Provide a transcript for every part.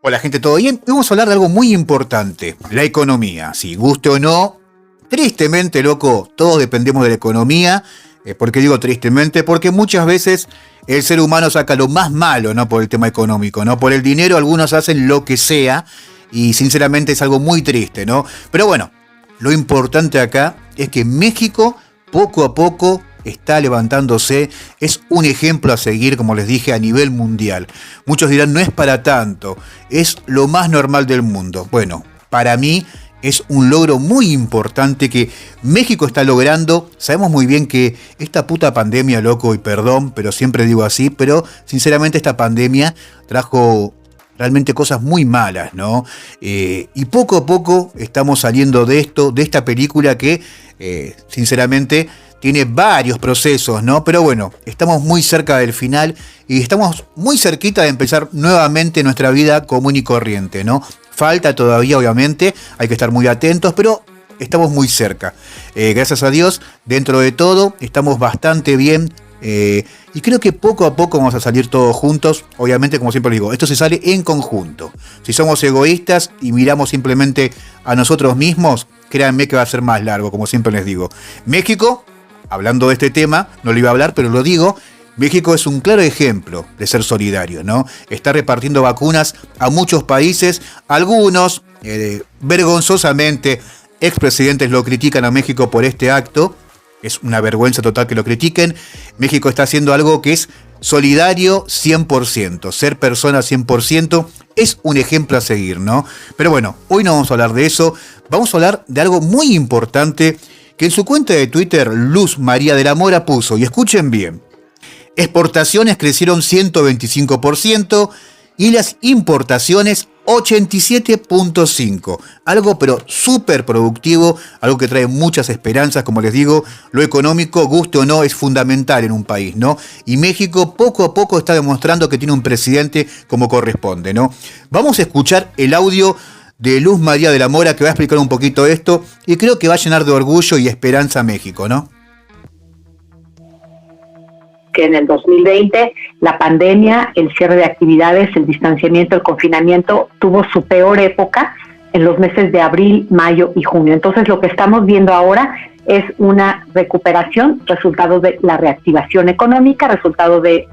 Hola gente, ¿todo bien? Hoy vamos a hablar de algo muy importante, la economía. Si guste o no, tristemente, loco, todos dependemos de la economía. ¿Por qué digo tristemente? Porque muchas veces el ser humano saca lo más malo, ¿no? Por el tema económico, ¿no? Por el dinero algunos hacen lo que sea y sinceramente es algo muy triste, ¿no? Pero bueno, lo importante acá es que México poco a poco está levantándose, es un ejemplo a seguir, como les dije, a nivel mundial. Muchos dirán, no es para tanto, es lo más normal del mundo. Bueno, para mí es un logro muy importante que México está logrando. Sabemos muy bien que esta puta pandemia, loco, y perdón, pero siempre digo así, pero sinceramente esta pandemia trajo realmente cosas muy malas, ¿no? Y poco a poco estamos saliendo de esto, de esta película que, sinceramente, tiene varios procesos, ¿no? Pero bueno, estamos muy cerca del final y estamos muy cerquita de empezar nuevamente nuestra vida común y corriente, ¿no? Falta todavía, obviamente, hay que estar muy atentos, pero estamos muy cerca. Gracias a Dios, dentro de todo, estamos bastante bien. Y creo que poco a poco vamos a salir todos juntos. Obviamente, como siempre les digo, esto se sale en conjunto. Si somos egoístas y miramos simplemente a nosotros mismos, créanme que va a ser más largo, como siempre les digo. México, hablando de este tema, no lo iba a hablar, pero lo digo, México es un claro ejemplo de ser solidario, ¿no? Está repartiendo vacunas a muchos países, algunos, vergonzosamente, expresidentes lo critican a México por este acto. Es una vergüenza total que lo critiquen. México está haciendo algo que es solidario 100%. Ser persona 100% es un ejemplo a seguir, ¿no? Pero bueno, hoy no vamos a hablar de eso. Vamos a hablar de algo muy importante que en su cuenta de Twitter Luz María de la Mora puso, y escuchen bien, exportaciones crecieron 125% y las importaciones 87.5%. Algo pero súper productivo, algo que trae muchas esperanzas. Como les digo, lo económico, guste o no, es fundamental en un país, ¿no? Y México poco a poco está demostrando que tiene un presidente como corresponde, ¿no? Vamos a escuchar el audio de Luz María de la Mora, que va a explicar un poquito esto, y creo que va a llenar de orgullo y esperanza a México, ¿no? Que en el 2020 la pandemia, el cierre de actividades, el distanciamiento, el confinamiento tuvo su peor época en los meses de abril, mayo y junio. Entonces lo que estamos viendo ahora es una recuperación, resultado de la reactivación económica, resultado de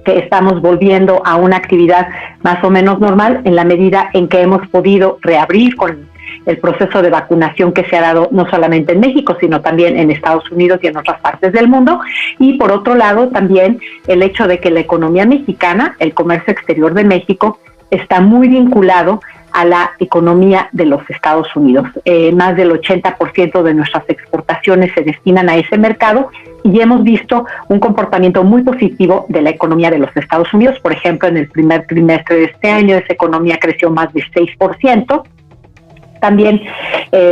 que estamos volviendo a una actividad más o menos normal en la medida en que hemos podido reabrir con el proceso de vacunación que se ha dado no solamente en México, sino también en Estados Unidos y en otras partes del mundo. Y por otro lado, también el hecho de que la economía mexicana, el comercio exterior de México, está muy vinculado a la economía de los Estados Unidos. Más del 80% de nuestras exportaciones se destinan a ese mercado y hemos visto un comportamiento muy positivo de la economía de los Estados Unidos. Por ejemplo, en el primer trimestre de este año, esa economía creció más de 6%. También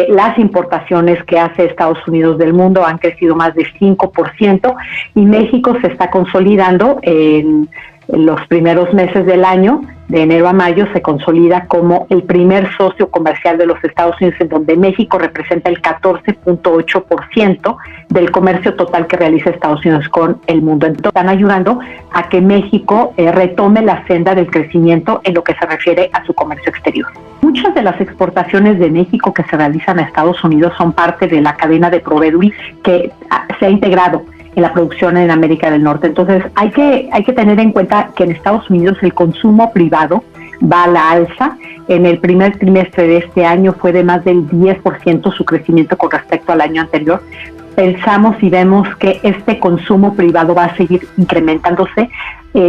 las importaciones que hace Estados Unidos del mundo han crecido más de 5% y México se está consolidando en los primeros meses del año, de enero a mayo, se consolida como el primer socio comercial de los Estados Unidos, en donde México representa el 14.8% del comercio total que realiza Estados Unidos con el mundo. Entonces, están ayudando a que México retome la senda del crecimiento en lo que se refiere a su comercio exterior. Muchas de las exportaciones de México que se realizan a Estados Unidos son parte de la cadena de proveeduría que se ha integrado en la producción en América del Norte. Entonces hay que tener en cuenta que en Estados Unidos el consumo privado va a la alza. En el primer trimestre de este año fue de más del 10% su crecimiento con respecto al año anterior. Pensamos y vemos que este consumo privado va a seguir incrementándose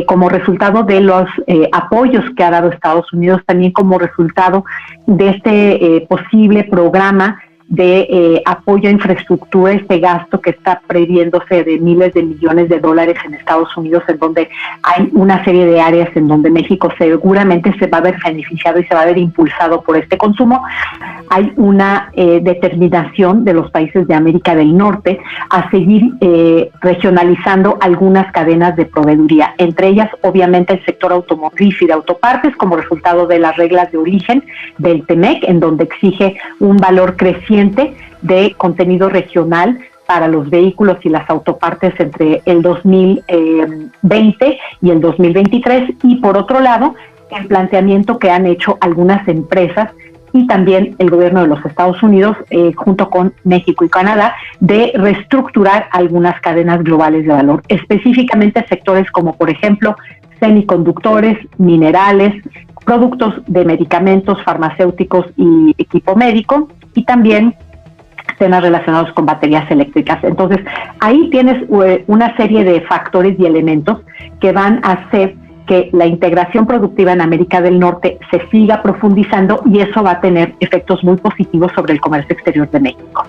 como resultado de los apoyos que ha dado Estados Unidos, también como resultado de este posible programa de apoyo a infraestructura, este gasto que está previéndose de miles de millones de dólares en Estados Unidos, en donde hay una serie de áreas en donde México seguramente se va a ver beneficiado y se va a ver impulsado por este consumo. Hay una determinación de los países de América del Norte a seguir regionalizando algunas cadenas de proveeduría, entre ellas obviamente el sector automotriz y de autopartes, como resultado de las reglas de origen del TEMEC, en donde exige un valor creciente de contenido regional para los vehículos y las autopartes entre el 2020 y el 2023, y por otro lado el planteamiento que han hecho algunas empresas y también el gobierno de los Estados Unidos, junto con México y Canadá, de reestructurar algunas cadenas globales de valor, específicamente sectores como, por ejemplo, semiconductores, minerales, productos de medicamentos, farmacéuticos y equipo médico, y también temas relacionados con baterías eléctricas. Entonces, ahí tienes una serie de factores y elementos que van a hacer que la integración productiva en América del Norte se siga profundizando, y eso va a tener efectos muy positivos sobre el comercio exterior de México.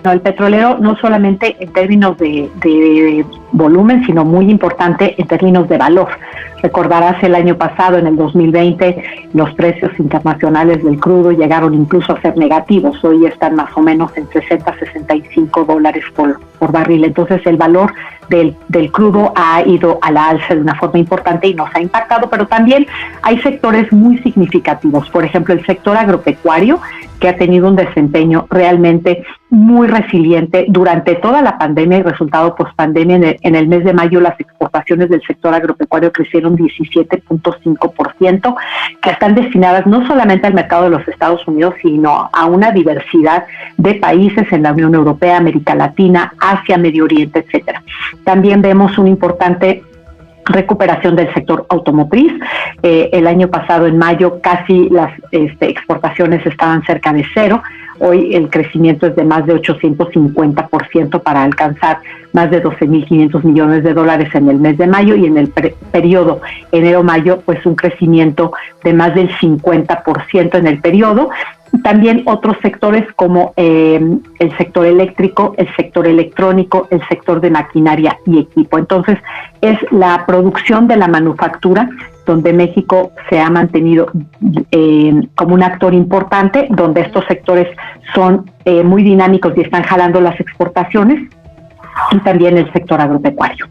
No, el petrolero no solamente en términos de volumen, sino muy importante en términos de valor. Recordarás el año pasado, en el 2020, los precios internacionales del crudo llegaron incluso a ser negativos. Hoy están más o menos en $60-65 por barril. Entonces el valor del crudo ha ido a la alza de una forma importante y nos ha impactado, pero también hay sectores muy significativos. Por ejemplo, el sector agropecuario, que ha tenido un desempeño realmente muy resiliente durante toda la pandemia y resultado post-pandemia. En el mes de mayo las exportaciones del sector agropecuario crecieron 17.5%, que están destinadas no solamente al mercado de los Estados Unidos, sino a una diversidad de países en la Unión Europea, América Latina, Asia, Medio Oriente, etcétera. También vemos un importante recuperación del sector automotriz. El año pasado, en mayo, casi las exportaciones estaban cerca de cero. Hoy el crecimiento es de más de 850% para alcanzar más de $12.500 millones en el mes de mayo, y en el periodo enero-mayo, pues un crecimiento de más del 50% en el periodo. También otros sectores como el sector eléctrico, el sector electrónico, el sector de maquinaria y equipo. Entonces, es la producción de la manufactura donde México se ha mantenido como un actor importante, donde estos sectores son muy dinámicos y están jalando las exportaciones, y también el sector agropecuario.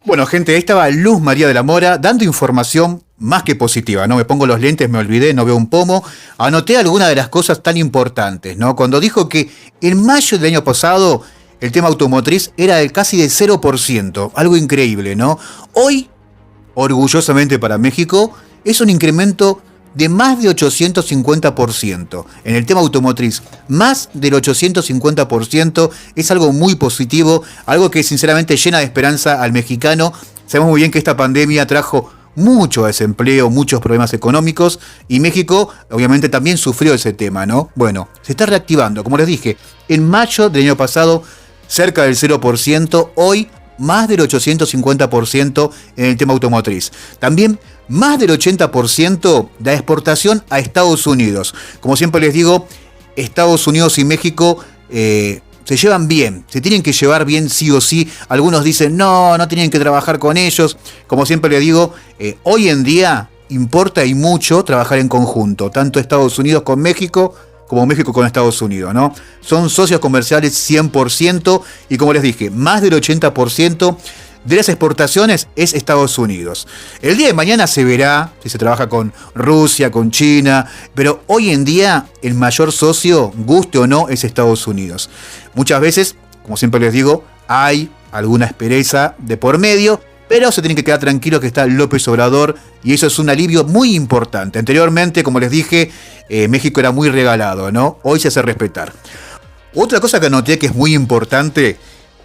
Bueno, gente, ahí estaba Luz María de la Mora dando información más que positiva, ¿no? Me pongo los lentes, me olvidé, no veo un pomo. Anoté algunas de las cosas tan importantes, ¿no? Cuando dijo que en mayo del año pasado el tema automotriz era casi del 0%, algo increíble, ¿no? Hoy, orgullosamente para México, es un incremento de más de 850%. En el tema automotriz, más del 850%, es algo muy positivo, algo que sinceramente llena de esperanza al mexicano. Sabemos muy bien que esta pandemia trajo mucho desempleo, muchos problemas económicos, y México obviamente también sufrió ese tema, ¿no? Bueno, se está reactivando, como les dije, en mayo del año pasado cerca del 0%, hoy más del 850% en el tema automotriz. También más del 80% de la exportación a Estados Unidos. Como siempre les digo, Estados Unidos y México se llevan bien, se tienen que llevar bien sí o sí. Algunos dicen, no tienen que trabajar con ellos. Como siempre les digo, hoy en día importa y mucho trabajar en conjunto, tanto Estados Unidos con México como México con Estados Unidos, ¿no? Son socios comerciales 100%, y como les dije, más del 80% de las exportaciones es Estados Unidos. El día de mañana se verá si se trabaja con Rusia, con China, pero hoy en día el mayor socio, guste o no, es Estados Unidos. Muchas veces, como siempre les digo, hay alguna aspereza de por medio, pero se tienen que quedar tranquilos que está López Obrador, y eso es un alivio muy importante. Anteriormente, como les dije, México era muy regalado, ¿no? Hoy se hace respetar. Otra cosa que anoté que es muy importante,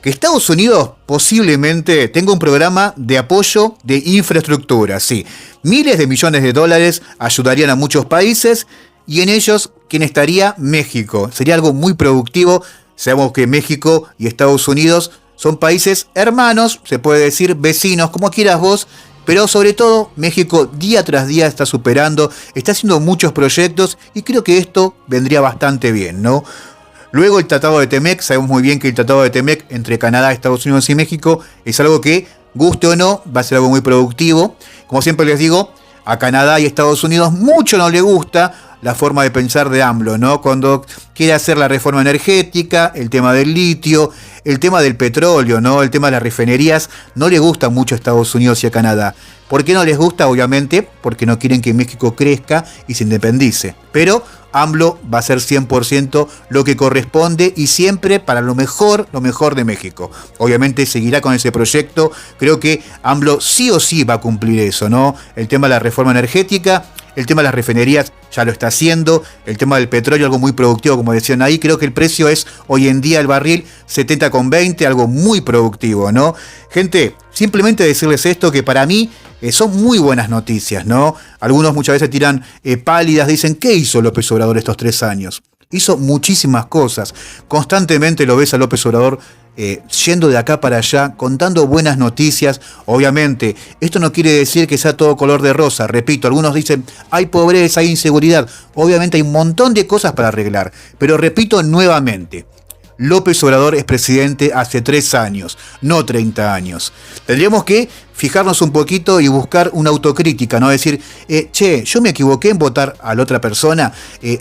que Estados Unidos posiblemente tenga un programa de apoyo de infraestructura, sí. Miles de millones de dólares ayudarían a muchos países, y en ellos, ¿quién estaría? México. Sería algo muy productivo. Sabemos que México y Estados Unidos son países hermanos, se puede decir vecinos, como quieras vos, pero sobre todo México día tras día está superando, está haciendo muchos proyectos, y creo que esto vendría bastante bien, ¿no? Luego el Tratado de Temec, sabemos muy bien que el Tratado de Temec entre Canadá, Estados Unidos y México es algo que, guste o no, va a ser algo muy productivo. Como siempre les digo, a Canadá y Estados Unidos mucho no le gusta la forma de pensar de AMLO, ¿no? Cuando quiere hacer la reforma energética, el tema del litio, el tema del petróleo, ¿no? El tema de las refinerías, no le gusta mucho a Estados Unidos y a Canadá. ¿Por qué no les gusta? Obviamente, porque no quieren que México crezca y se independice. Pero AMLO va a ser 100% lo que corresponde y siempre para lo mejor de México. Obviamente seguirá con ese proyecto. Creo que AMLO sí o sí va a cumplir eso, ¿no? El tema de la reforma energética, el tema de las refinerías ya lo está haciendo, el tema del petróleo, algo muy productivo, como decían ahí. Creo que el precio es hoy en día el barril 70,20, algo muy productivo, ¿no? Gente, simplemente decirles esto, que para mí son muy buenas noticias, ¿no? Algunos muchas veces tiran pálidas, dicen, ¿qué hizo López Obrador estos 3 años? Hizo muchísimas cosas. Constantemente lo ves a López Obrador yendo de acá para allá, contando buenas noticias. Obviamente, esto no quiere decir que sea todo color de rosa. Repito, algunos dicen, hay pobreza, hay inseguridad. Obviamente hay un montón de cosas para arreglar. Pero repito nuevamente, López Obrador es presidente hace 3 años, no 30 años. Tendríamos que fijarnos un poquito y buscar una autocrítica, ¿no? Decir, yo me equivoqué en votar a la otra persona.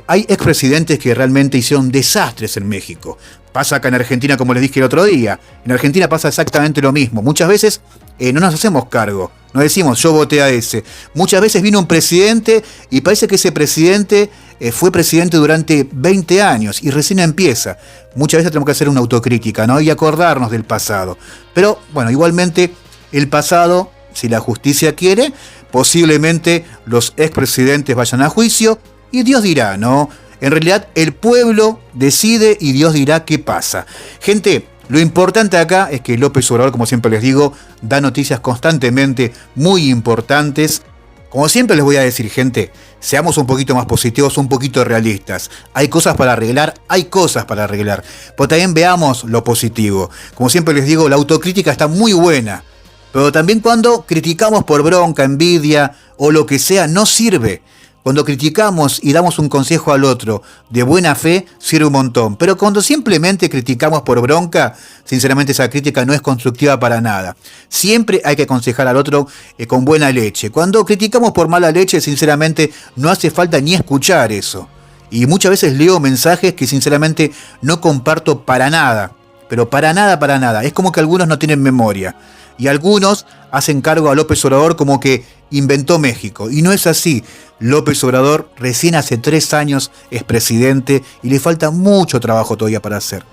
Hay expresidentes que realmente hicieron desastres en México. Pasa acá en Argentina, como les dije el otro día. En Argentina pasa exactamente lo mismo. Muchas veces no nos hacemos cargo. No decimos, yo voté a ese. Muchas veces vino un presidente y parece que ese presidente fue presidente durante 20 años y recién empieza. Muchas veces tenemos que hacer una autocrítica, ¿no? Y acordarnos del pasado. Pero, bueno, igualmente, el pasado, si la justicia quiere, posiblemente los expresidentes vayan a juicio y Dios dirá, ¿no? En realidad, el pueblo decide y Dios dirá qué pasa. Gente, lo importante acá es que López Obrador, como siempre les digo, da noticias constantemente muy importantes. Como siempre les voy a decir, gente, seamos un poquito más positivos, un poquito realistas. Hay cosas para arreglar, pero también veamos lo positivo. Como siempre les digo, la autocrítica está muy buena, pero también cuando criticamos por bronca, envidia o lo que sea, no sirve. Cuando criticamos y damos un consejo al otro de buena fe, sirve un montón. Pero cuando simplemente criticamos por bronca, sinceramente esa crítica no es constructiva para nada. Siempre hay que aconsejar al otro con buena leche. Cuando criticamos por mala leche, sinceramente no hace falta ni escuchar eso. Y muchas veces leo mensajes que sinceramente no comparto para nada. Pero para nada. Es como que algunos no tienen memoria. Y algunos hacen cargo a López Obrador como que inventó México. Y no es así. López Obrador recién hace 3 años es presidente y le falta mucho trabajo todavía para hacer.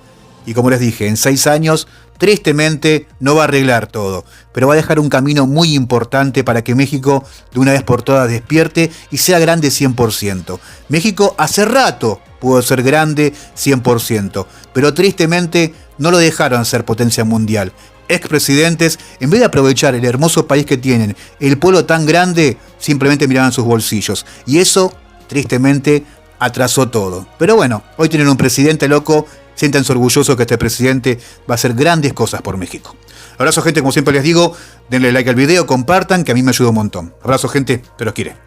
Y como les dije, en 6 años, tristemente, no va a arreglar todo. Pero va a dejar un camino muy importante para que México de una vez por todas despierte y sea grande 100%. México hace rato pudo ser grande 100%. Pero tristemente no lo dejaron ser potencia mundial. Expresidentes, en vez de aprovechar el hermoso país que tienen, el pueblo tan grande, simplemente miraban sus bolsillos. Y eso, tristemente, atrasó todo. Pero bueno, hoy tienen un presidente loco, siéntanse orgullosos que este presidente va a hacer grandes cosas por México. Abrazo, gente, como siempre les digo, denle like al video, compartan, que a mí me ayuda un montón. Abrazo, gente, te los quiere.